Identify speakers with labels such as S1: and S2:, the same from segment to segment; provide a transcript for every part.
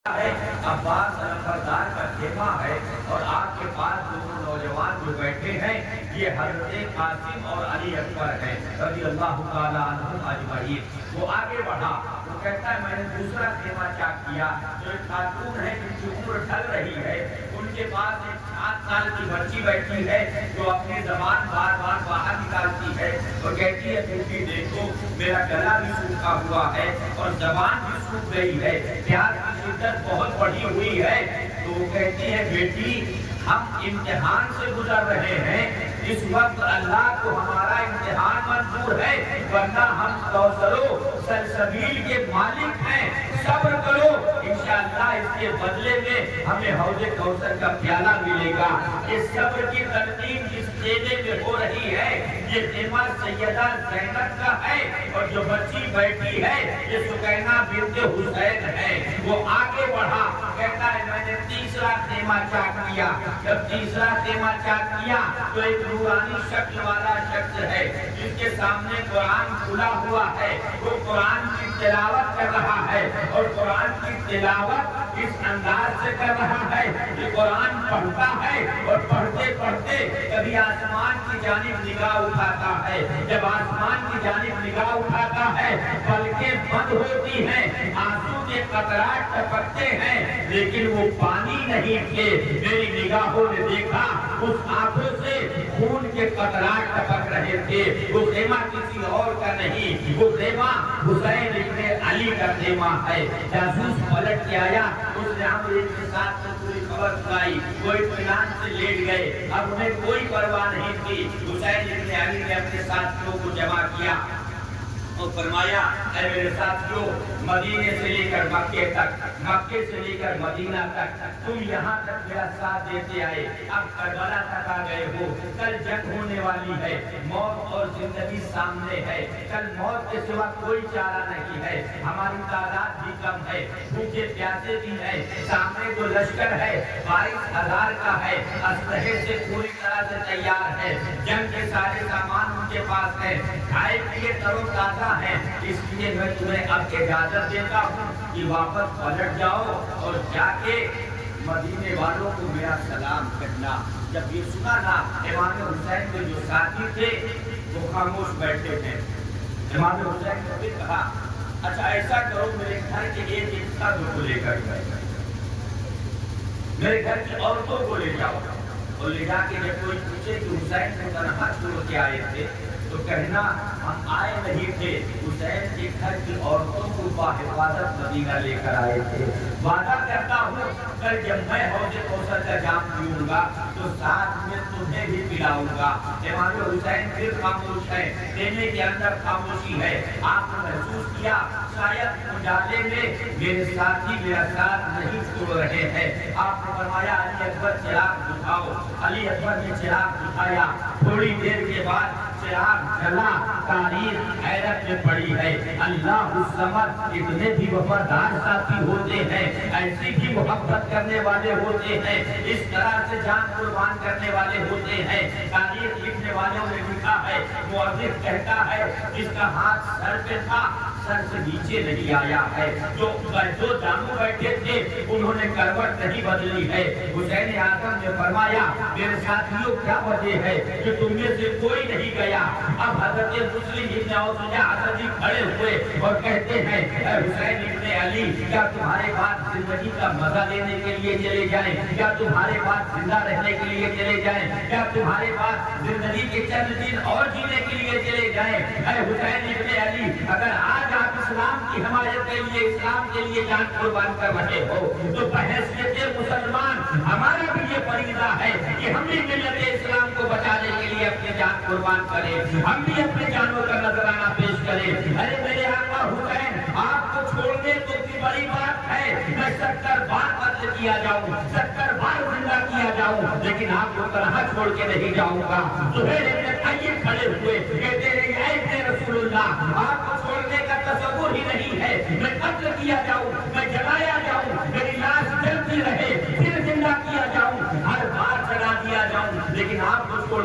S1: ہے عباس نفردار کا خیمہ ہے اور آپ کے پاس دونوں نوجوان جو بیٹھے ہیں یہ حضرت قاسم اور علی اکبر ہیں رضی اللہ تعالیٰ عنہم اجمعین۔ وہ آگے بڑھا، وہ کہتا ہے میں نے دوسرا خیمہ چیک کیا، جو ایک خاتون ہے جن کی عمر ڈھل رہی ہے، ان کے پاس ایک 7 سال کی بچی بیٹھی ہے جو اپنی زبان بار بار باہر نکالتی ہے اور کہتی ہے بیٹی دیکھو میرا گلا بھی سوکھا ہوا ہے اور زبان بھی سوکھ گئی ہے، پیاس کی شدت بہت بڑھی ہوئی ہے۔ تو وہ کہتی ہے بیٹی ہم امتحان سے گزر رہے ہیں، اس وقت اللہ کو ہمارا امتحان منظور ہے، ورنہ ہم کوثر و سلسبیل کے مالک ہیں، صبر کرو انشاءاللہ اس کے بدلے میں ہمیں حوض کوثر کا پیالہ ملے گا۔ یہ صبر کی تلقین جس خیمے میں ہو رہی ہے یہ خیمہ سیدہ زینب کا ہے اور جو بچی بیٹھی ہے یہ سکینہ بنت حسین ہے۔ وہ آگے بڑھا، کہتا ہے میں نے تیسرا خیمہ چیک کیا، جب تیسرا خیمہ چیک کیا تو ایک نورانی شکل والا شخص ہے جس کے سامنے قرآن کھلا ہوا ہے، وہ قرآن کی تلاوت کر رہا ہے اور قرآن کی تلاوت اس انداز سے کر رہا ہے کہ قرآن پڑھتا ہے اور پڑھتے پڑھتے کبھی آسمان کی جانب نگاہ اٹھاتا ہے، جب آسمان کی جانب نگاہ اٹھاتا ہے پلکیں بند ہوتی ہیں، آنسو کے قطرات ٹپکتے ہیں لیکن وہ پانی نہیں تھے، میری نگاہوں نے دیکھا اس آنکھوں سے خون کے قطرات ٹپک رہے تھے۔ وہ خیمہ کسی اور کا نہیں، وہ خیمہ حسین ابن علی کا خیمہ ہے۔ جاسوس پلٹ کے آیا، اس نے عمرو کے ساتھ پوری خبر سنائی، وہ اطمینان سے لیٹ گئے، اب انہیں کوئی پرواہ نہیں تھی۔ حسین ابن علی نے اپنے ساتھیوں کو جمع کیا اور فرمایا اے میرے ساتھیوں، مدینے سے لے کر مکے تک، مکے سے لے کر مدینہ تک تم یہاں تک میرا ساتھ دیتے آئے، اب کربلا تک آ گئے ہو، کل جنگ ہونے والی ہے، موت اور زندگی سامنے ہے، کل موت کے سوا کوئی چارہ نہیں ہے، ہماری تعداد بھی کم ہے، بھوکے پیاسے بھی ہیں، سامنے جو لشکر ہے 22,000 کا ہے، اسلحے سے پوری طرح سے تیار ہے، جنگ کے سارے سامان ان کے پاس ہے، کھائے پیے تر و تازہ ہے، اس لیے میں تمہیں اب اجازت دیتا ہوں کہ واپس پلٹ جاؤ اور جا کے مدینے والوں کو میرا سلام کہنا۔ جب یہ سنا نا امام حسین کے جو ساتھی تھے وہ خاموش بیٹھے تھے۔ امام حسین نے بھی کہا اچھا ایسا کرو میرے گھر کے ایک ساتھیوں کو لے کر گئے، میرے گھر کی عورتوں کو لے جاؤ اور لے جا کے جب کوئی پوچھے کہ حسین کو تنہا چھوڑ کے آئے تھے تو کہنا ہم آئے نہیں تھے، حسین کے گھر کی عورتوں کو بحفاظت مدینہ لے کر آئے تھے۔ وعدہ کرتا ہوں کل جب میں حوض کوثر کا جام پیوں گا تو ساتھ میں تمہیں بھی پلاؤں گا۔ امام حسین پھر خاموش ہے، دینے کے اندر خاموشی ہے۔ آپ نے محسوس کیا شاید اجالے میں میرے ساتھی میرا ساتھ نہیں چھوڑ رہے ہیں۔ آپ نے فرمایا علی اکبر چراغ بجھاؤ، علی اکبر نے چراغ بجھایا، تھوڑی دیر کے بعد چراغ جلا، تاریخ حیرت میں پڑی ہے۔ اللہ الصمد اتنے بھی وفادار ساتھی ہوتے ہیں، ایسی بھی محبت کرنے والے ہوتے ہیں، اس طرح سے جان قربان کرنے والے ہوتے ہیں۔ تاریخ لکھنے والوں نے لکھا ہے، مؤرخ کہتا ہے جس کا ہاتھ سر پہ تھا سر سے نیچے نہیں آیا ہے، جو جانو بیٹھے تھے انہوں نے کروٹ نہیں بدلی ہے۔ حسین اعظم نے فرمایا میرے ساتھیوں کیا وجہ ہے کہ تم میں سے کوئی نہیں گیا؟ اب حضرت مسلم ابن اوسجا حضرت کھڑے ہوئے اور کہتے ہیں اے حسین ابن علی کیا تمہارے پاس زندگی کا مزہ لینے کے لیے چلے جائیں، کیا تمہارے پاس زندہ رہنے کے لیے چلے جائیں، کیا تمہارے پاس زندگی کے چند دن اور جینے کے لیے چلے جائیں؟ اے حسین ابن علی اگر آج آپ اسلام کی حمایت کے لیے اسلام کے لیے جان قربان کر رہے ہو تو بحیثیت مسلمان ہمارا بھی یہ فریضہ ہے کہ ہم بھی ملت اسلام کو بچانے کے لیے اپنی جان قربان کریں، ہم بھی اپنے جانوں کا نذرانہ پیش کریں۔ ارے میرے آقا حسین آپ کو چھوڑنے تو کی بڑی بات ہے، میں 70 بار قتل کیا جاؤں، 70 بار زندہ کیا جاؤں، لیکن آپ کو تنہا چھوڑ کے نہیں جاؤں گا۔ زہیر ابن طیب کھڑے ہوئے کہتے رہے اے ابن رسول اللہ آپ کو چھوڑنے کا تصور ہی نہیں ہے، میں قتل کیا جاؤں، میں جلایا جاؤں، میری لاش جلتی رہے، پھر زندہ کیا جاؤں، ہر بار جلا دیا جاؤں، لیکن آپ کو چھوڑ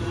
S1: 2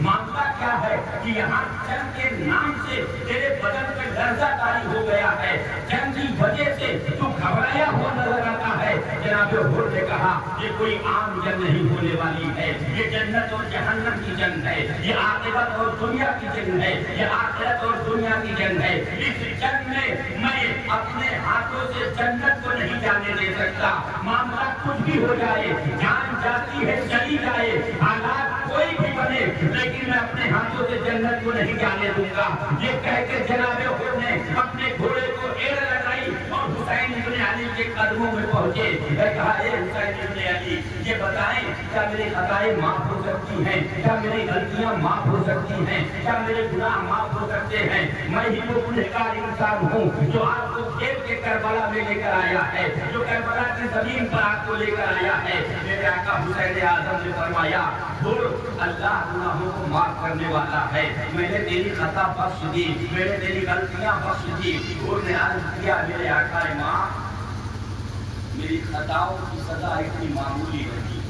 S1: معاملہ کیا ہے کہ یہاں جنگ کے نام سے تیرے بدن میں لرزہ طاری ہو گیا ہے, جنگ کی وجہ سے تو گھبرایا ہوا نظر آتا ہے. جناب حر نے کہا یہ کوئی عام جنگ نہیں ہونے والی ہے, یہ جنت اور جہنم کی جنگ ہے, یہ عاقبت اور دنیا کی جنگ ہے, یہ آخرت اور دنیا کی جنگ ہے. اس جنگ میں میں اپنے ہاتھوں سے جنت کو نہیں جانے دے سکتا. معاملہ کچھ بھی ہو جائے, جان جاتی ہے چلی جائے, حالات کوئی بھی بنے, لیکن میں اپنے ہاتھوں سے جنت کو نہیں جانے دوں گا. یہ کہہ کے جناب حر نے اپنے گھوڑے کو ایڑ لگائی اور حسین ابن علی کے قدموں میں پہنچے. میں کہا اے حسین ابن علی, یہ بتائیں کیا میری خطائیں معاف ہو سکتی ہیں, کیا میری غلطیاں معاف ہو سکتی ہیں, کیا میرے گناہ معاف ہو سکتے ہیں؟ میں ہی وہ گنہگار انسان ہوں جو آپ کو کھیل کے کربلا میں لے کر آیا ہے, جو کربلا کی زمین پر آپ کو لے کر آیا ہے. میرے آقا حسین اعظم نے فرمایا اللہ گناہوں کو معاف کرنے والا ہے, میں نے تیری خطا بخش دی, میں نے تیری غلطیاں بخش دی. حر نے عرض کیا میرے آقا امام, میری خطاؤں کی سزا اتنی معمولی نہیں,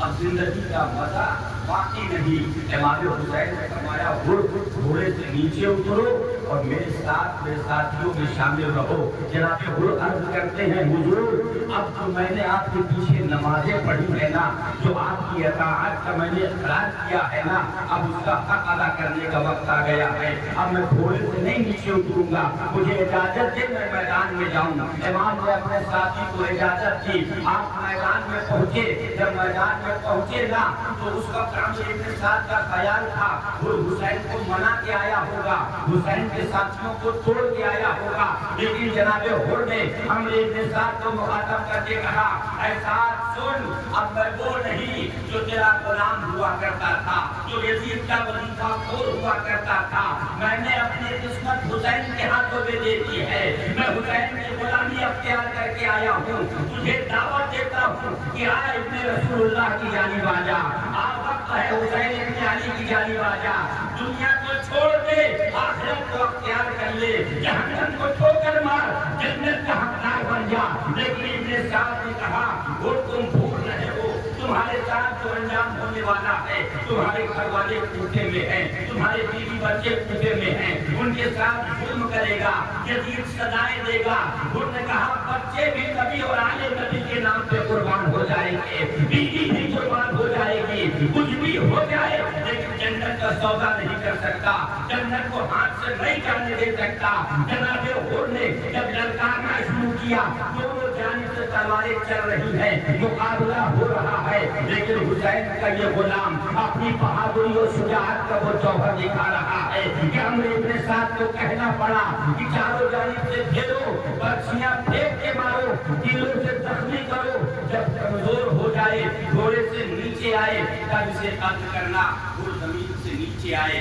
S1: اب زندگی کا مزہ باقی نہیں. امام حسین نے فرمایا گھوڑے سے نیچے اترو اور میرے ساتھ میرے ساتھیوں میں شامل رہو. جناب حر عرض کرتے ہیں حضور, اب جو میں نے آپ کے پیچھے نمازیں پڑھی ہے نا, جو آپ کی اطاعت کا میں نے اخراج کیا ہے نا, اب اس کا حق ادا کرنے کا وقت آ گیا ہے. اب میں گھوڑے سے نہیں نیچے اتروں گا, مجھے اجازت دے میں میدان میں جاؤں. امام نے اپنے ساتھی کو اجازت دی. آپ میدان میں پہنچے. جب میدان میں پہنچے نا تو اس وقت ابن سعد کا خیال تھا حسین کو منا کے آیا ہوگا, حسین کے ساتھیوں کو توڑ کے آیا ہوگا, لیکن جناب حر نے ابن سعد کو مخاطب کر کے کہا ایسا سن, اب میں وہ نہیں جو تیرا غلام ہوا کرتا تھا, جو یزید کا وظیفہ خور ہوا کرتا تھا. میں نے اپنی قسمت حسین کے ہاتھوں میں دے دی ہے, میں حسین کی غلامی اختیار کر کے آیا ہوں. تجھے دعوت دیتا ہوں کہ آ ابن رسول اللہ کی جانب آ جا, وقت ہے حسین ابن علی کی جانب آ جا. دنیا کو چھوڑ دے, آخرت کو اختیار کر لے, جہنم کو ٹھوکر مار, جنت کا حقدار بن جا. لیکن ابن سعد نے کہا وہ تم بھول رہے ہو, تمہارے ساتھ جو انجام ہونے والا ہے, تمہارے گھر والے کوٹے میں ہیں, تمہارے بیوی بچے کوٹے میں ہیں, ان کے ساتھ ظلم کرے گا, یزید سزائیں دے گا. انہوں نے کہا بچے بھی نبی اور آل نبی کے نام پہ قربان ہو جائیں گے, بیوی بھی قربان ہو جائے گی, کچھ بھی ہو جائے, لیکن جنت کا سودا نہیں کر سکتا, جنت کو ہاتھ سے نہیں جانے دے سکتا. جناب حر نے جب للکارنا شروع کیا, دونوں جانب سے تلواریں چل رہی ہیں, مقابلہ ہو رہا ہے, لیکن حسین کا یہ غلام اپنی بہادری اور شجاعت کا وہ جوہر دکھا رہا ہے کہ عمرو ابن سعد کو کہنا پڑا کہ چاروں جانب سے گھیرو, برچیاں پھینک کے مارو, تیروں سے زخمی کرو, جب کمزور ہو جائے گھوڑے سے نیچے آئے تب اسے قتل کرنا. وہ زمین سے نیچے آئے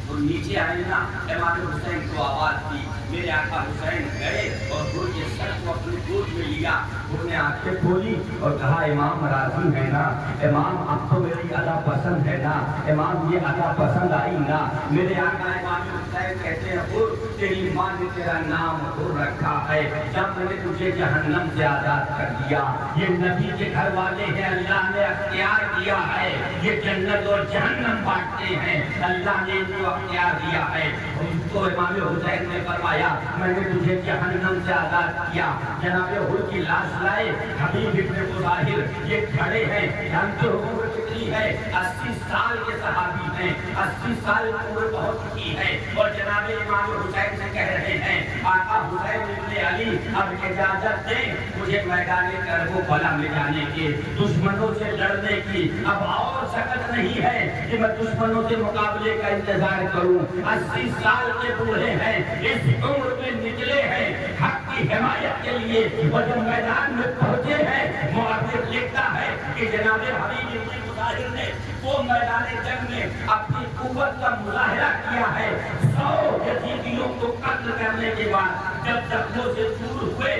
S1: اور نیچے آئے نا, امام حسین کو آواز دی. میرے آقا حسین گئے اور گھوڑ کے سر کو اپنی گود میں لیا. گھوڑ نے آنکھیں کھولی اور کہا امام راضی ہے نا, امام اب تو میری ادا پسند ہے نا, امام یہ ادا پسند آئی نا. میرے آقا امام حسین کہتے ہیں حر تیری ماں نے تیرا نام حر رکھا ہے, جب میں نے تجھے جہنم سے آزاد کر دیا. یہ نبی کے گھر والے ہیں, اللہ نے اختیار دیا ہے, یہ جنت اور جہنم بانٹتے ہیں, اللہ نے ان کو اختیار دیا ہے. تو امام حسین نے فرمایا میں نے تجھے جہنم سے آزاد کیا. جناب حر کی لاش لائے, حبیب ابن مظاہر یہ کھڑے ہیں, جانتے ہو عمر کتنی ہے, 80 سال کے صحابی ہیں, 80 سال عمر بہت کی ہے. اور جناب امام حسین سے کہہ رہے ہیں آقا حسین ابن علی اب اجازت دیں مجھے میدان کربلا میں جانے کی, دشمنوں سے لڑنے کی. اب اور سکت نہیں ہے کہ میں دشمنوں سے مقابلے کا انتظار کروں. 80 سال کے بوڑھے ہیں, اس عمر میں نکلے ہیں حق کی حمایت کے لیے, اور جب میدان میں پہنچے ہیں مؤرخ لکھتا ہے کہ جناب حبیب ابن مظاہر نے وہ میدان جنگ میں اپنی قوت کا مظاہرہ کیا ہے. 100 یزیدیوں کو قتل کرنے کے بعد جب زخموں سے دور ہوئے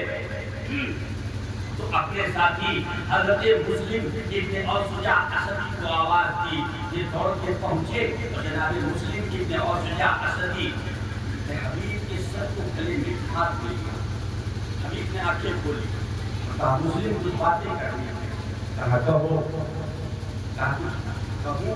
S1: تو اپنے ساتھی حضرت مسلم ابن اوسجا اسدی کو آواز دی. یہ دوڑ کے پہنچے اور جناب مسلم ابن اوسجا اسدی حبیب کے سر کو گلے میں ہاتھ دے دیا. حبیب نے آنکھیں کھولی, کہا مسلم کچھ باتیں کرنی ہے. کہا کہو, کہا کہوں.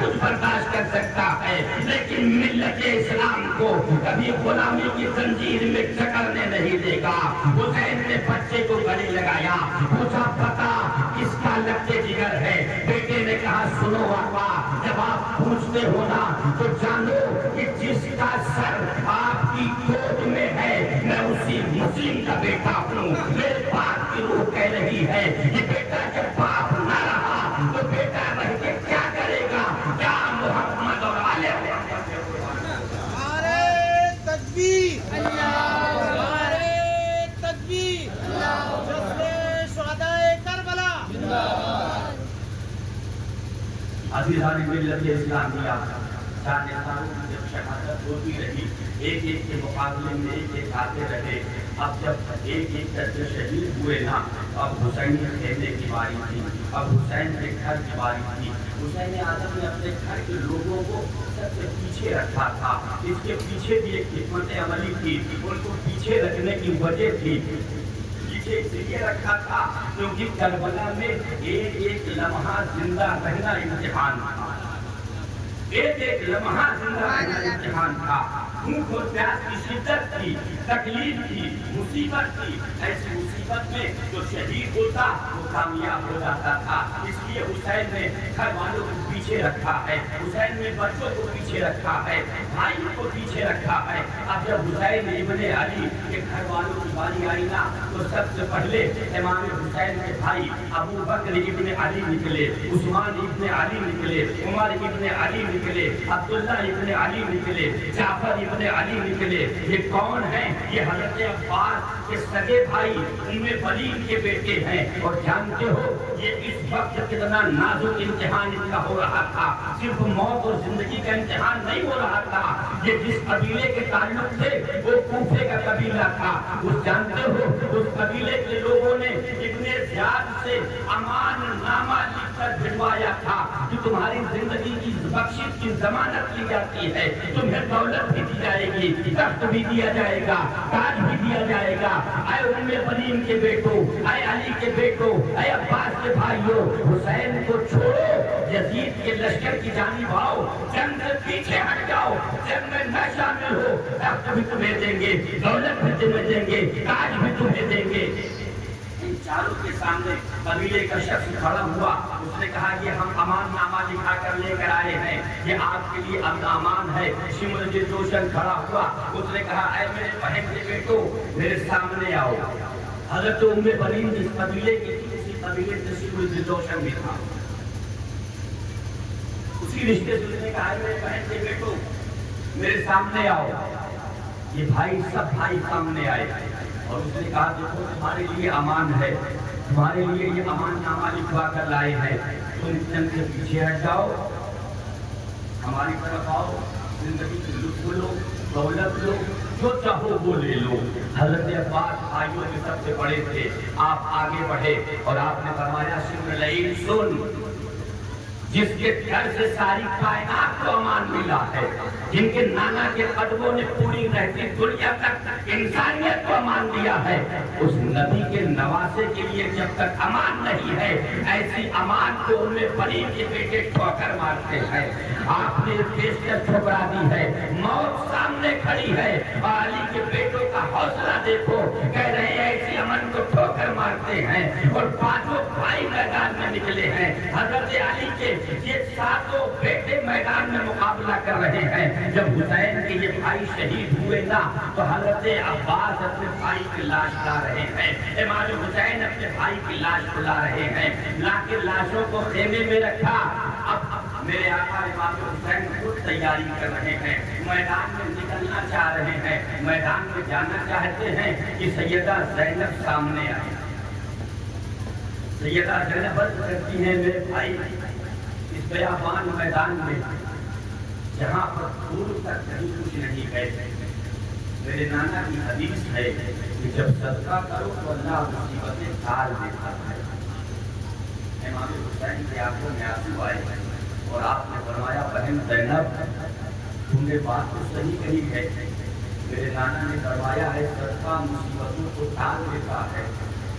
S2: کچھ برداشت کر سکتا ہے، لیکن ملت اسلام کو کبھی غلامی کی زنجیر میں جکڑنے نہیں دے گا۔ حسین نے بچے کو گلے لگایا، پوچھا پتا کس کا لگتے جگر ہے؟ بیٹے نے کہا سنو آقا، جب آپ پوچھتے ہو نا تو جانو کہ جس کا سر آپ کی گود میں ہے میں اسی مسلم کا بیٹا ہوں۔ میرے باپ کی روح کہہ رہی ہے کہ بیٹا جب باپ نہ رہا تو بیٹا رہ کے کیا کرے گا؟ کیا محمد اور آلہ
S3: تکبیر نعرہ تکبیر جشن شہدائے کربلا۔
S1: عزیزان ملت اسلامیہ، جانسانوں کی جب شہادت ہوتی رہی، ایک ایک کے مقابلے میں ایک ایک آتے رہے، اب جب ایک ایک کر کے شہید ہوئے نا، اب حسین کے خیمے کی باری تھی، اب حسین کے گھر کی باری تھی۔ حسین اعظم نے اپنے گھر کے لوگوں کو سب سے پیچھے رکھا تھا۔ اس کے پیچھے بھی ایک حکمت عملی تھی، ان کو پیچھے رکھنے کی وجہ تھی۔ پیچھے اس لیے رکھا تھا کیونکہ کربلا میں ایک ایک لمحہ زندہ رہنا امتحان تھا، ایک ایک لمحہ زندہ رہنا امتحان تھا۔ بھوک اور پیاس کی شدت تھی، تکلیف تھی، مصیبت تھی۔ ایسی مصیبت میں جو شہید ہوتا وہ کامیاب ہو جاتا تھا۔ اس لیے حسین نے گھر والوں کو پیچھے رکھا ہے، حسین نے بچوں کو پیچھے رکھا ہے، بھائیوں کو پیچھے رکھا ہے۔ اب جب حسین ابن علی کے گھر والوں کی باری آئی نا تو سب سے پہلے امام حسین کے بھائی ابو بکر ابن علی نکلے، عثمان ابن علی نکلے، عمر ابن علی نکلے، عبداللہ ابن علی نکلے، جعفر ابن علی نکلے۔ یہ کون ہیں؟ یہ حضرت عباس کے سگے بھائی ام بلین کے بیٹے ہیں۔ اور جانتے ہو یہ اس وقت کتنا نازک امتحان ان کا ہو رہا تھا، صرف موت اور زندگی کا امتحان نہیں ہو رہا تھا۔ یہ جس قبیلے کے تعلق تھے وہ کوفے کا قبیلہ تھا۔ اس جانتے ہو اس قبیلے کے لوگوں نے ابن زیاد سے امان نامہ لکھ کر بھجوایا تھا کہ تمہاری زندگی کی بخشش کی ضمانت کی جاتی ہے، تمہیں دولت بھی دی جائے گی، تخت بھی دیا جائے گا، تاج بھی دیا جائے گا۔ اے ام بلین کے بیٹوں، اے علی کے بیٹوں، اے عباس کے بھائیوں، حسین کو چھوڑو، یزید کے لشکر کی جانب آؤ، جنگ سے پیچھے ہٹ جاؤ، جنگ میں نہ شامل ہو، تخت بھی تمہیں دیں گے، دولت بھی تمہیں دیں گے، تاج بھی تمہیں دیں گے۔ ان چاروں کے سامنے قبیلے کا شخص کھڑا ہوا، اس نے کہا کہ ہم امان نامہ لکھا کر لے کر آئے ہیں، یہ آپ کے لیے امن امان ہے۔ شمر جوشن کھڑا ہوا، اس نے کہا اے میرے بہن کے بیٹو میرے سامنے آؤ۔ حضرت ام بلین اس قبیلے کی تھی، اسی قبیلے سے شمر جوشن بھی تھا، اسی رشتے سے اس نے کہا میرے بہن کے بیٹو میرے سامنے آؤ۔ یہ بھائی سب بھائی سامنے آئے اور اس نے کہا دیکھو تمہارے لیے امان ہے، تمہارے لیے یہ امان نامہ لکھوا کر لائے ہیں، تم جنگ سے پیچھے ہٹ جاؤ، ہماری طرف آؤ، زندگی کی لطف لو، دولت لو، جو چاہو وہ لے لو۔ حضرت عباس بھائیوں کے سب سے بڑے تھے، آپ آگے بڑھے اور آپ نے فرمایا سن لئین سن، جس کے گھر سے ساری کائنات کو امان ملا ہے، جن کے نانا کے قدموں نے پوری رہتی دنیا تک انسانیت کو امان دیا ہے، اس نبی کے نواسے کے لیے جب تک امان نہیں ہے، ایسی امان کو ام بلین کے بیٹے ٹھوکر مارتے ہیں۔ آپ نے پیشکش ٹھکرا دی ہے، موت سامنے کھڑی ہے، اور علی کے بیٹوں کا حوصلہ دیکھو، کہہ رہے ہیں ایسی امن کو ٹھوکر مارتے ہیں، اور پانچوں بھائی میدان میں نکلے ہیں۔ حضرت علی کے یہ ساتوں بیٹے میدان میں مقابلہ کر رہے ہیں۔ جب حسین کے یہ بھائی شہید ہوئے نا تو حضرت عباس اپنے بھائی کی لاش لا رہے ہیں، امام حسین اپنے بھائی کی لاش کو لا رہے ہیں، لا کے لاشوں کو خیمے میں رکھا۔ اب میرے آقا امام حسین خود تیاری کر رہے ہیں، میدان میں نکلنا چاہ رہے ہیں، میدان میں جانا چاہتے ہیں کہ سیدہ زینب سامنے آئے۔ سیدہ زینب عرض کرتی ہیں میرے بھائی اس بیابان میدان میں جہاں پر دور تک کہیں کچھ نہیں ہے، میرے نانا کی حدیث ہے کہ جب صدقہ کرو تو اللہ مصیبتیں ٹال دیتا ہے۔ امام حسین کی آنکھوں میں آنسو آئے اور آپ نے فرمایا بہن زینب تم نے بات تو صحیح کہی ہے، میرے نانا نے فرمایا ہے صدقہ مصیبتوں کو ٹال دیتا ہے،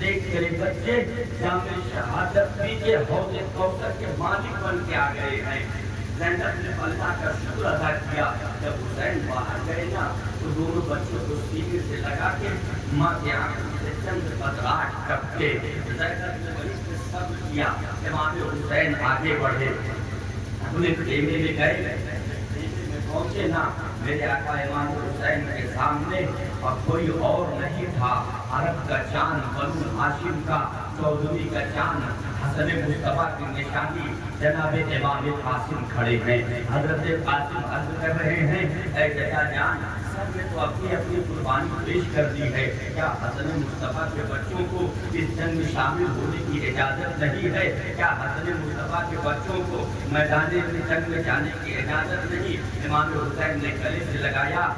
S2: دیکھ میرے بچے جام شہادت بھی کے حوض کوثر کے مالک بن کے آ گئے ہیں۔ زینب نے اللہ کا شکر ادا کیا۔ جب حسین باہر گئے نا تو دونوں بچوں کو سینے سے لگا کے ماں کے آنکھوں سے چند قطرات ٹپکے۔ زینب نے بڑی صبر کیا۔ امام حسین آگے بڑھے، اپنے خیمے میں گئے، خیمے میں پہنچے نا، میرے آقا امام حسین کے سامنے اور کوئی اور نہیں تھا، عرب کا چاند، بنو ہاشم کا، چودھری کا چاند، حسن مصطفیٰ کی نشانی جناب امام قاسم کھڑے ہیں۔ حضرت قاسم عرض کر رہے ہیں، اے چچا جان، سب نے تو اپنی اپنی قربانی پیش کر دی ہے، کیا حسن مصطفیٰ کے بچوں کو اس جنگ میں شامل ہونے کی اجازت نہیں ہے؟ کیا حسن مصطفیٰ کے بچوں کو میدان جنگ میں جانے کی اجازت نہیں؟ امام حسین نے گلے سے لگایا،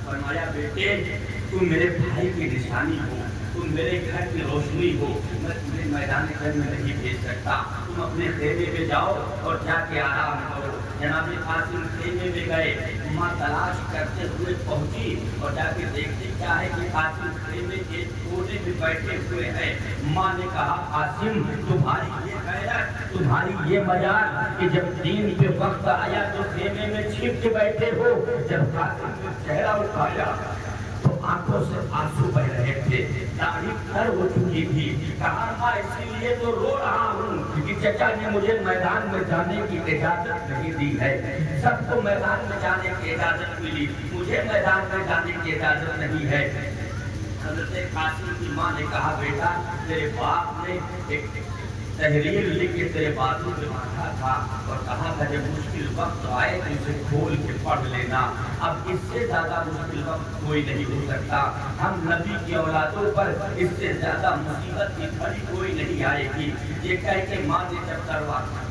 S2: فرمایا بیٹے تم میرے بھائی کی نشانی ہو، تم میرے گھر کی روشنی ہو، میں تمہیں میدان جنگ میں نہیں بھیج سکتا، تم اپنے خیمے میں جاؤ اور جا کے آرام کرو۔ جناب قاسم خیمے میں گئے، ماں تلاش کرتے ہوئے پہنچی اور جا کے دیکھتے کیا ہے کہ قاسم خیمے کے کونے میں بیٹھے ہوئے ہیں۔ ماں نے کہا قاسم تمہاری یہ غیرت، تمہاری یہ مجال کہ جب دین پہ وقت آیا تو خیمے میں چھپ کے بیٹھے ہو۔ جب قاسم نے چہرہ اٹھایا تو آنکھوں سے آنسو بہ رہے تھے، داڑھی تر ہو چکی تھی۔ کہا ماں اسی لیے تو رو رہا ہوں کہ چچا نے مجھے میدان میں جانے کی اجازت نہیں دی ہے۔ سب کو میدان میں جانے کی اجازت ملی، مجھے میدان میں جانے کی اجازت نہیں ہے۔ حضرت قاسم کی ماں نے کہا بیٹا تیرے باپ نے ایک تحریر لکھ کے تیرے بازو پہ باندھا تھا اور کہا تھا جب مشکل وقت آئے تو اسے کھول کے پڑھ لینا۔ اب اس سے زیادہ مشکل وقت کوئی نہیں ہو سکتا، ہم نبی کی اولادوں پر اس سے زیادہ مصیبت کی گھڑی کوئی نہیں آئے گی۔ یہ کہہ کے ماں نے جب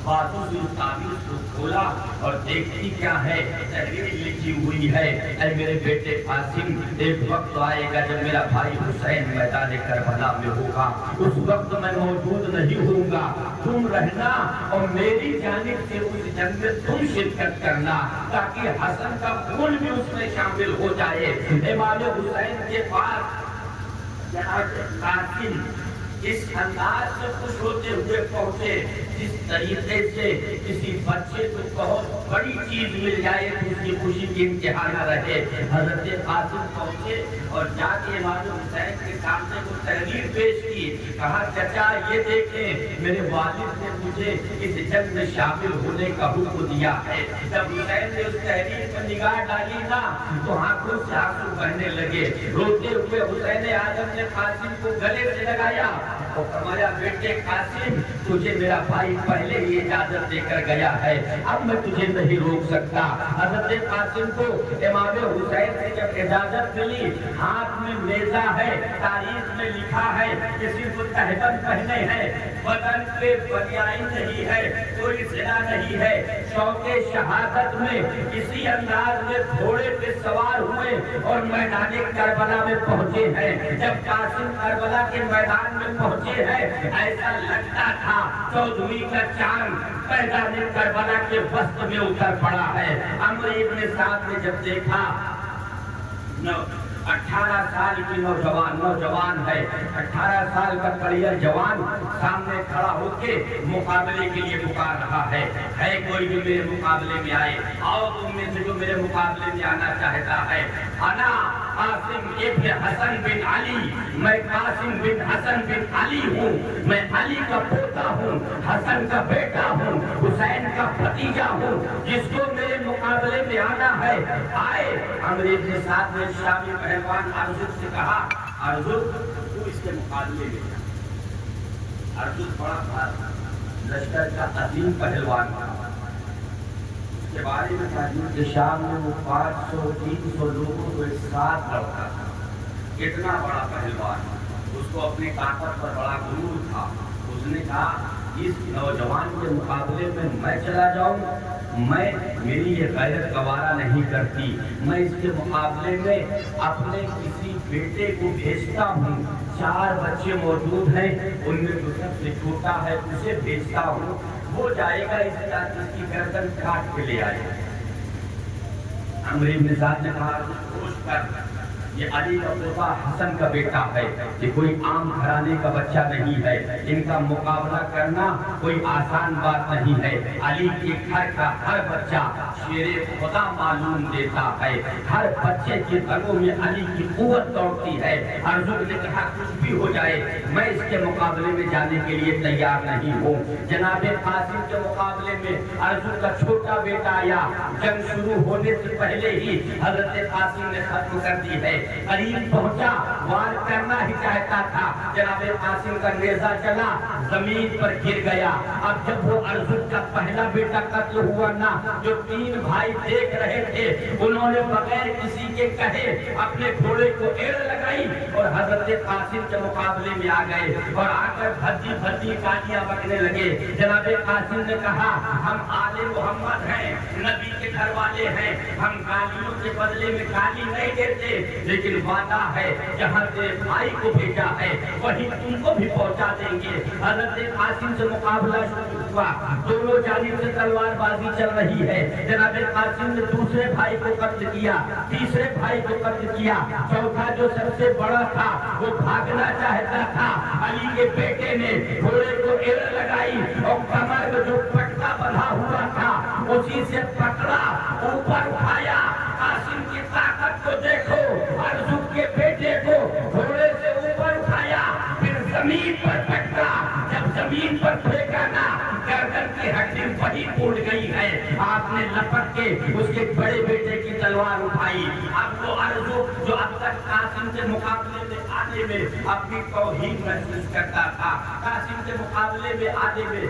S2: بازو سے اس تعویذ کو کھولا اور دیکھتی کیا ہے، تحریر لکھی ہوئی ہے، اے میرے بیٹے قاسم ایک وقت آئے گا جب میرا بھائی حسین میدان کربلا میں ہوگا، اس وقت میں موجود نہیں ہوں گا، تم رہنا اور میری جانب سے اس جنگ میں تم شرکت کرنا تاکہ حسن کا خون بھی اس میں شامل ہو جائے۔ امام حسین کے پاس جناب قاسم اس انداز سے خوش ہوتے ہوئے پہنچے جس طریقے سے کسی بچے کو بہت بڑی چیز مل جائے تو اس کی خوشی کی انتہا نہ رہے۔ حضرت قاسم پہنچے اور جا کے امام حسین کے سامنے کو تحریر پیش کی، کہا چچا یہ دیکھیں میرے والد نے مجھے اس جنگ میں شامل ہونے کا حکم دیا ہے۔ جب حسین نے اس تحریر پر نگاہ ڈالی نا تو آنکھوں سے آنسو بہنے لگے، روتے ہوئے حسین اعظم نے قاسم کو گلے سے لگایا اور فرمایا بیٹے قاسم تجھے میرا بھائی پہلے ہی اجازت دے کر گیا ہے، اب میں تجھے نہیں روک سکتا۔ حضرت قاسم کو امام حسین سے جب اجازت ملی، ہاتھ میں نیزہ ہے، تاریخ میں لکھا ہے کہ صرف تہبند پہنے ہیں، بدن پہ بنیائی نہیں ہے، کوئی زنا نہیں ہے، شوق شہادت میں اسی انداز میں گھوڑے پہ سوار ہوئے اور میدان کربلا میں پہنچے ہیں۔ جب قاسم کربلا کے میدان میں پہنچے ہیں ایسا لگتا تھا چودھری کا چاند میدان کربلا کے وسط میں اتر پڑا ہے۔ عمرو ابن سعد نے جب دیکھا 18 سال کی نوجوان ہے، 18 سال کا کڑیل جوان سامنے کھڑا ہو کے مقابلے کے لیے پکار رہا ہے کوئی بھی میرے مقابلے میں آئے، آؤ تم میں سے جو میرے مقابلے میں آنا چاہتا ہے۔ انا قاسم ابن حسن بن علی، میں قاسم بن حسن بن علی ہوں، میں علی کا پوتا ہوں، حسن کا بیٹا ہوں، حسین کا بھتیجا ہوں، جس کو میرے مقابلے میں آنا ہے آئے۔ عمرو ابن سعد نے شامی پہلوان ارجن سے کہا ارجن تو اس کے مقابلے میں جا۔ ارجن بڑا لشکر کا عظیم پہلوان تھا، اس کے بارے میں تاریخ شام میں وہ 500-300 لوگوں کو ایک ساتھ لڑتا تھا، کتنا بڑا پہلوان، اس کو اپنی طاقت پر بڑا غرور تھا۔ اس نے کہا اس نوجوان کے مقابلے میں میں چلا جاؤں، میری یہ غیرت گوارا نہیں کرتی، میں اس کے مقابلے میں اپنے کسی بیٹے کو بھیجتا ہوں، 4 بچے موجود ہیں ان میں جو سب سے چھوٹا ہے اسے بھیجتا ہوں، وہ جائے گا اس کی گردن کاٹ کے لے آئے گا۔ عمرو بن سعد نے کہا کوشش کر،
S1: یہ علی کا پوتا حسن کا بیٹا ہے، یہ کوئی عام گھرانے کا بچہ نہیں ہے، ان کا مقابلہ کرنا کوئی آسان بات نہیں ہے۔ علی کے گھر کا ہر بچہ شیر خدا معلوم دیتا ہے، ہر بچے کے رگوں میں علی کی قوت دوڑتی ہے۔ ارزق نے کہا کچھ بھی ہو جائے میں اس کے مقابلے میں جانے کے لیے تیار نہیں ہوں۔ جناب قاسم کے مقابلے میں ارزق کا چھوٹا بیٹا آیا، جنگ شروع ہونے سے پہلے ہی حضرت قاسم نے ختم کر دی ہے۔ قریب پہنچا، وار کرنا ہی چاہتا تھا، جناب قاسم کا نیزہ چلا، زمین پر گر گیا۔ اب جب وہ ارزق کا پہلا بیٹا قتل ہوا نا، جو 3 بھائی دیکھ رہے تھے، انہوں نے بغیر کسی کے کہے اپنے گھوڑے کو ایڑ لگائی اور حضرت قاسم کے مقابلے میں آ گئے اور آ کر بھدی بھدی گالیاں بکنے لگے۔ جناب قاسم نے کہا ہم آل محمد ہیں، نبی کے گھر والے ہیں، ہم گالیوں کے بدلے میں گالی نہیں دیتے، لیکن وعدہ ہے جہاں سے بھائی کو بھیجا ہے وہیں تم کو بھی پہنچا دیں گے۔ حضرت قاسم سے مقابلہ شروع ہوا، دونوں جانب سے تلوار بازی چل رہی ہے۔ جناب قاسم نے دوسرے بھائی کو قتل کیا، تیسرے بھائی کو قتل کیا، چوتھا جو سب سے بڑا تھا وہ بھاگنا چاہتا تھا۔ علی کے بیٹے نے گھوڑے کو ایڑ لگائی اور کمر میں جو پٹکا بندھا ہوا تھا اسی سے پکڑا، اوپر اٹھایا۔ قاسم کی طاقت کو دیکھو، ارزق کے بیٹے کو گھوڑے سے اوپر اٹھایا، پھر زمین پر پٹکا۔ جب زمین پر پھینکا نا، گردن کی ہڈی وہی ٹوٹ گئی ہے۔ آپ نے لپٹ کے اس کے بڑے بیٹے کی تلوار اٹھائی۔ اب وہ ارزق جو اب تک قاسم کے مقابلے میں آنے میں اپنی توہین محسوس کرتا تھا، قاسم کے مقابلے میں آنے میں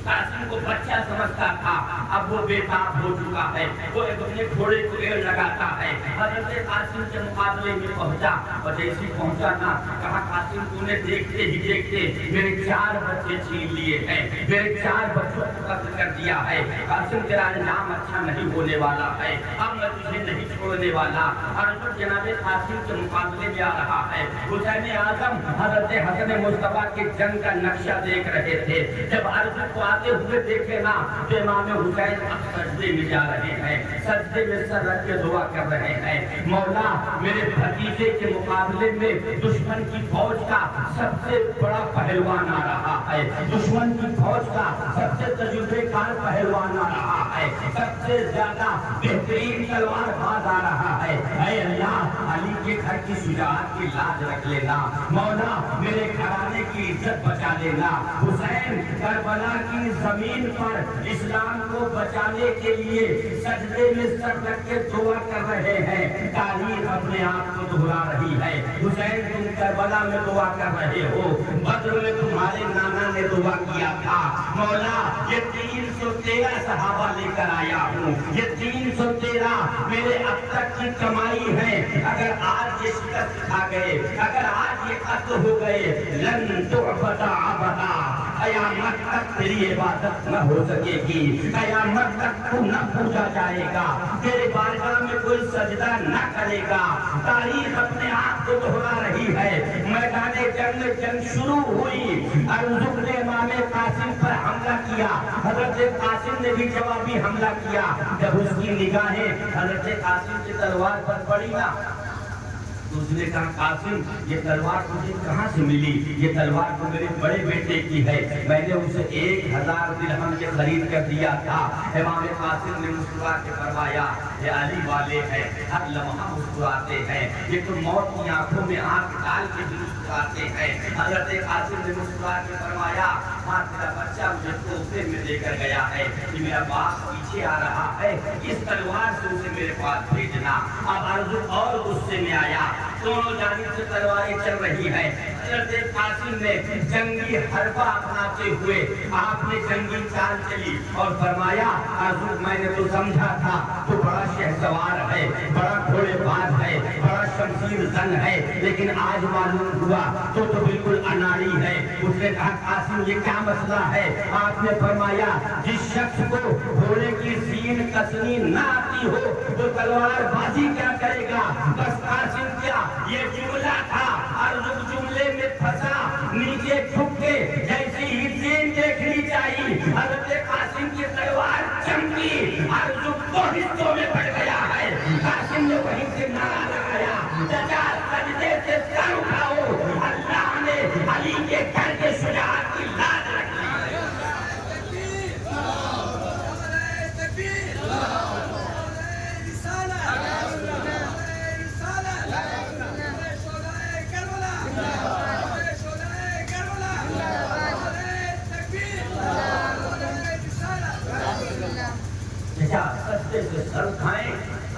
S1: قاسم کو بچہ سمجھتا تھا، اب وہ بے تاب ہو چکا ہے، وہ اپنے گھوڑے کو ایڑ لگاتا ہے۔ حضرت قاسم کے مقابلے میں پہنچا اور جیسے پہنچا نا، کہا قاسم تو نے دیکھتے ہی دیکھتے میرے 4 بچے چھین لیے ہیں، میرے 4 بچوں کو قتل کر دیا ہے۔ قاسم تیرا انجام اچھا نہیں ہونے والا ہے، اب میں تجھے نہیں چھوڑنے والا۔ ارزق جناب قاسم کے مقابلے میں آ رہا ہے۔ حسین اعظم حضرت حسن مصطفیٰ کے جنگ کا نقشہ دیکھ رہے تھے۔ جب ارزق کو آتے ہوئے دیکھے نا تو امام حسین اب سجدے میں جا رہے ہیں، سجدے میں سر رکھ کے دعا کر رہے ہیں، مولا میرے بھتیجے کے مقابلے میں دشمن کی فوج کا سب سے بڑا پہلوان آ رہا ہے، دشمن کی فوج کا سب سے تجربے کار پہلوان آ رہا ہے، سب سے زیادہ بہترین تلوار باز آ رہا ہے۔ اے اللہ، علی کے گھر کی شجاعت کی لاج رکھ لینا، مولا میرے گھرانے کی عزت بچا لینا۔ حسین کربلا کی زمین پر اسلام کو بچانے کے لیے سجدے میں سر رکھ کے دعا کر رہے ہیں، تاریخ اپنے آپ کو دہرا رہی ہے۔ حسین تم کربلا میں دعا کر رہے ہو، بدر میں تمہارے نانا نے دعا کیا تھا، مولا یہ 313 صحابہ لے کر آیا ہوں، یہ 313 میرے اب تک کی کمائی ہے، اگر آج یہ شکست کھا گئے، اگر آج یہ قتل ہو گئے، لن تعبد ابدا، قیامت تک تیری عبادت نہ ہو سکے گی، قیامت تک تو نہ پوجا جائے گا، تیرے بارگاہ میں کوئی سجدہ نہ کرے گا۔ تاریخ اپنے آپ کو دہرا رہی ہے۔ میدان جنگ میں جنگ شروع ہوئی، ارزق نے امام قاسم پر حملہ کیا، حضرت قاسم نے بھی جوابی حملہ کیا۔ جب اس کی نگاہیں حضرت قاسم کی تلوار پر پڑی نا تو اس نے کہا قاسم یہ تلوار مجھے کہاں سے ملی؟ یہ تلوار تو میرے بڑے بیٹے کی ہے، میں نے اسے 1000 درہم کے خرید کر دیا تھا۔ امام قاسم نے مسکرا کے فرمایا یہ علی والے ہیں، ہر لمحہ مسکراتے ہیں، یہ تو موت کی آنکھوں میں آنکھ ڈال کے بھی مسکراتے ہیں۔ حضرت قاسم نے مسکرا کے فرمایا ہاں تیرا بچہ مجھے تحفے میں دے کر گیا ہے، کہ میرا باپ پیچھے آ رہا ہے، اس تلوار سے اسے میرے پاس بھیجنا۔ اب ارزق اور غصے میں آیا، دونوں جانب سے تلواریں چل رہی ہیں۔ حضرت قاسم نے جنگی حربہ اپناتے ہوئے آپ نے جنگی چال چلی اور فرمایا ارزق میں نے تو سمجھا تھا تو بڑا شہسوار ہے، بڑا گھوڑے باز ہے، بڑا شمشیر زن ہے، لیکن آج معلوم ہوا تو بالکل اناڑی ہے۔ اس نے کہا قاسم یہ کیا مسئلہ ہے؟ آپ نے فرمایا جس شخص کو گھوڑے کی سین کسنی نہ آتی ہو وہ تلوار بازی کیا کرے گا؟ بس قاسم کیا یہ جملہ تھا، ارزق جملے میں پھنسا، نیچے جھک کے جیسی ہی سین دیکھنی چاہیے، حضرت قاسم کی تلوار چمکی، ارزق 2 حصوں میں بٹ گیا ہے۔ قاسم نے وہیں سے نعرہ لگایا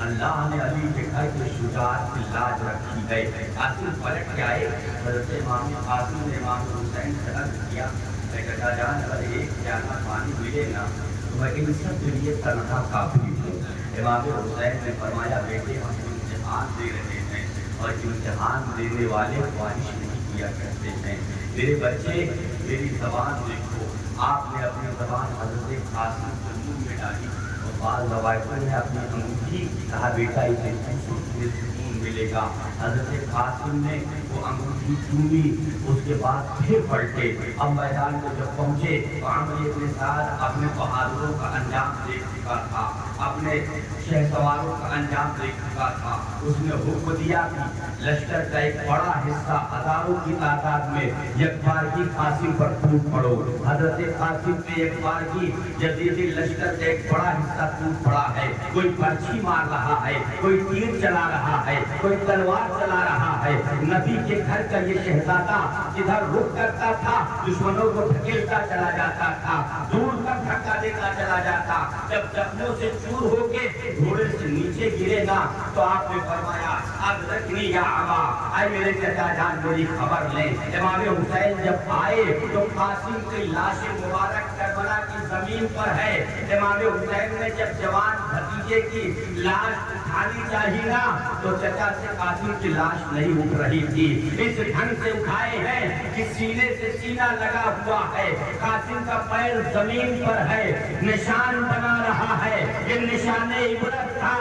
S1: اللہ نے علی کے گھر کے شجاعت کی لاج رکھی ہے۔ قاسم پلٹ کے آئے، حضرت امام قاسم نے امام حسین سے عرض کیا کہ چچا جان اگر ایک پیالہ پانی ملے نا تو میں ان سب کے لیے تنہا کافی ہوں۔ امام حسین نے فرمایا بیٹے ہم امتحان دے رہے ہیں اور امتحان دینے والے خواہش نہیں کیا کرتے ہیں۔ میرے بچے میری زبان دیکھو، آپ نے اپنی زبان حضرت قاسم کے منہ میں ڈالی اور بعض روایتوں نے اپنی انگوٹھی کہا بیٹا اسے سکون ملے گا۔ حضرت قاسم نے وہ انگوٹھی چومی، اس کے بعد پھر پلٹے۔ اب میدان کو جب پہنچے تو عمرو بن سعد اپنے بہادروں کا انجام دیکھ چکا تھا، اپنے شہ سواروں کا انجام دیکھ چکا تھا۔ اس نے حکم دیا کہ لشکر کا ایک بڑا حصہ ہزاروں کی تعداد میں یکبارگی قاسم پر ٹوٹ پڑو۔ حضرت قاسم پہ یکبارگی یزیدی لشکر کا ایک بڑا حصہ ٹوٹ پڑا ہے۔ کوئی پرچھی مار رہا ہے، کوئی تیر چلا رہا ہے، کوئی تلوار چلا رہا ہے۔ نبی کے گھر کا یہ شہزادہ جدھر رخ کرتا تھا دشمنوں کو دھکیلتا چلا جاتا تھا، دور تک دھکا دیتا چلا جاتا۔ جب زخموں سے چور ہو کے گھوڑے سے نیچے گرے نا تو آپ نے فرمایا اب رکھنی یا آبا، اے میرے چچا جان میری خبر لیں۔ امام حسین جب آئے تو قاسم کی لاش مبارک کربلا کی زمین پر ہے۔ امام حسین نے جب جوان بھتیجے کی لاش اٹھانی چاہی نا تو چچا سے قاسم کی لاش نہیں اٹھ رہی تھی۔ اس ڈھنگ سے اٹھائے ہیں کہ سینے سے سینہ لگا ہوا ہے، قاسم کا پیر زمین پر ہے، نشان بنا رہا ہے، یہ نشان عبرت تھا۔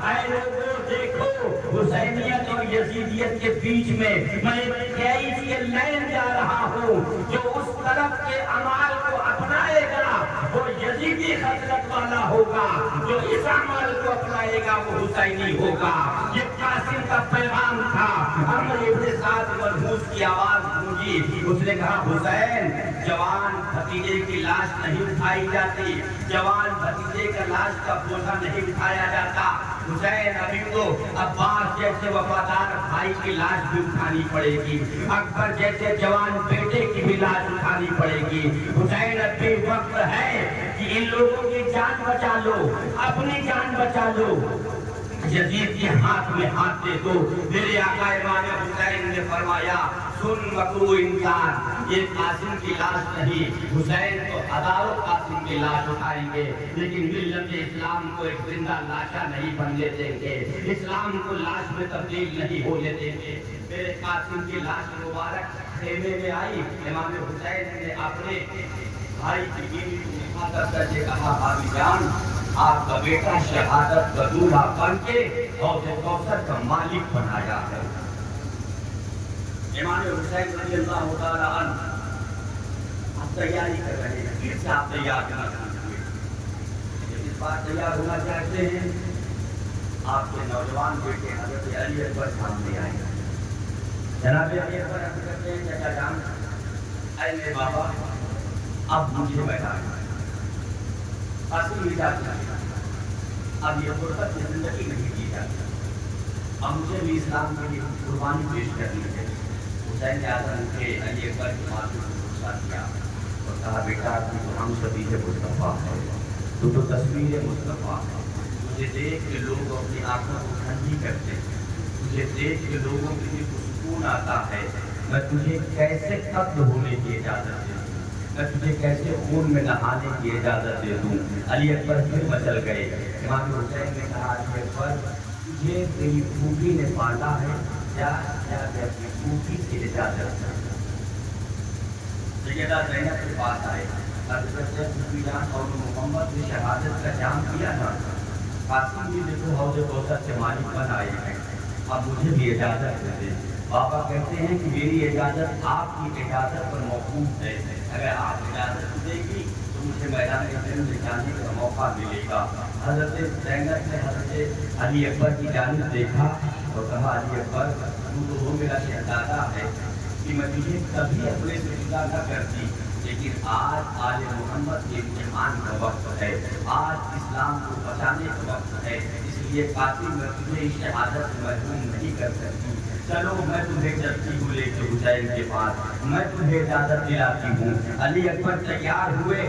S1: اے لوگوں دیکھو حسینیت اور یزیدیت کے بیچ میں میں تیئیس کے لین جا رہا ہوں۔ جو اس طرف کے اعمال کو اپنائے گا وہ یزیدی خصلت والا ہوگا، جو اس اعمال کو اپنائے گا وہ حسینی ہوگا۔ یہ قاسم کا پیغام تھا۔ عمرو بن سعد منحوس کی آواز گونجی، اس نے کہا حسین جوان بھتیجے کی لاش نہیں اٹھائی جاتی، جوان بھتیجے کا لاش کا بوجھا نہیں اٹھایا جاتا۔ حسین ابھی تو عباس جیسے وفادار بھائی کی لاش بھی اٹھانی پڑے گی، اکبر جیسے جوان بیٹے کی بھی لاش اٹھانی پڑے گی۔ حسین اب بھی وقت ہے کہ ان لوگوں کی جان بچا لو، اپنی جان بچا لو، یزید کے ہاتھ میں ہاتھ دے دو۔ میرے آقا امام حسین نے فرمایا سن مکرو انسان، یہ قاسم کی لاش نہیں، حسین تو ہزاروں قاسم کی لاش اٹھائیں گے لیکن ملت اسلام کو ایک زندہ لاشا نہیں بننے دیں گے، اسلام کو لاش میں تبدیل نہیں ہونے دیں گے۔ میرے قاسم کی لاش مبارک خیمے میں آئی، امام حسین نے اپنے بھائی کی بیوی کو مخاطب کر کے کہا بھابی جان آپ کا بیٹا شہادت کا دولہا بن کے حوض کوثر کا مالک بنایا ہے۔ امام حسین رضی اللہ تعالیٰ عنہ آپ تیاری کر رہے ہیں، پھر سے آپ تیار کرنا ہوئے۔ جب اس بار تیار ہونا چاہتے ہیں آپ کے نوجوان بیٹے حضرت علی اکبر سامنے آئے۔ جناب علی اکبر کہتے ہیں چچا جان اے میرے بابا اب مجھے میدان اصل اب یہ غربت کی زندگی نہیں کی جاتی، اب مجھے بھی اسلام کے لیے قربانی پیش کرنی ہے۔ حسین اعظم کے علی اکبر کے ماتھے کو غصہ کیا اور کہا بیٹا تو ہم شبیہ مصطفیٰ ہے، تو تصویر مصطفیٰ ہے، تجھے دیکھ کے لوگ اپنی آنکھوں کو ٹھنڈی کرتے ہیں، تجھے دیکھ کے لوگوں کے لیے سکون آتا ہے۔ میں تجھے کیسے قتل ہونے کی اجازت دے دوں، میں تجھے کیسے خون میں نہانے کی اجازت دے دوں۔ علی اکبر پھر مچل گئے۔ امام حسین نے کہا علی اکبر تجھے تیری پھوپھی نے پالا ہے، کیا اپنی پھوپھی کی اجازت دے۔ سیدہ زینب کے پاس آئے، حضرت پھوپھی جان اور محمد نے شہادت کا جام کیا نا، قاسم بھی دیکھو حوض کوثر سے مالک بن آئے ہیں، اب مجھے بھی اجازت دے دیں۔ بابا کہتے ہیں کہ میری اجازت آپ کی اجازت پر موقوف ہے، اگر آپ اجازت دے گی تو مجھے میدان جنگ میں جانے کا موقع ملے گا۔ حضرت زینب نے حضرت علی اکبر کی جانب دیکھا اور کہا علی اکبر تو وہ میرا شہزادہ ہے کہ میں تجھے کبھی اپنے سے جدا نہ کرتی، لیکن آج آل محمد کے امتحان کا وقت ہے، آج اسلام کو بچانے کا وقت ہے، اس لیے قاسم میں تجھے شہادت سے محروم نہیں کر سکتی۔ چلو میں تمہیں چلتی ہوں لے کے حسین کے پاس، میں تمہیں اجازت دلاتی ہوں۔ علی اکبر تیار ہوئے۔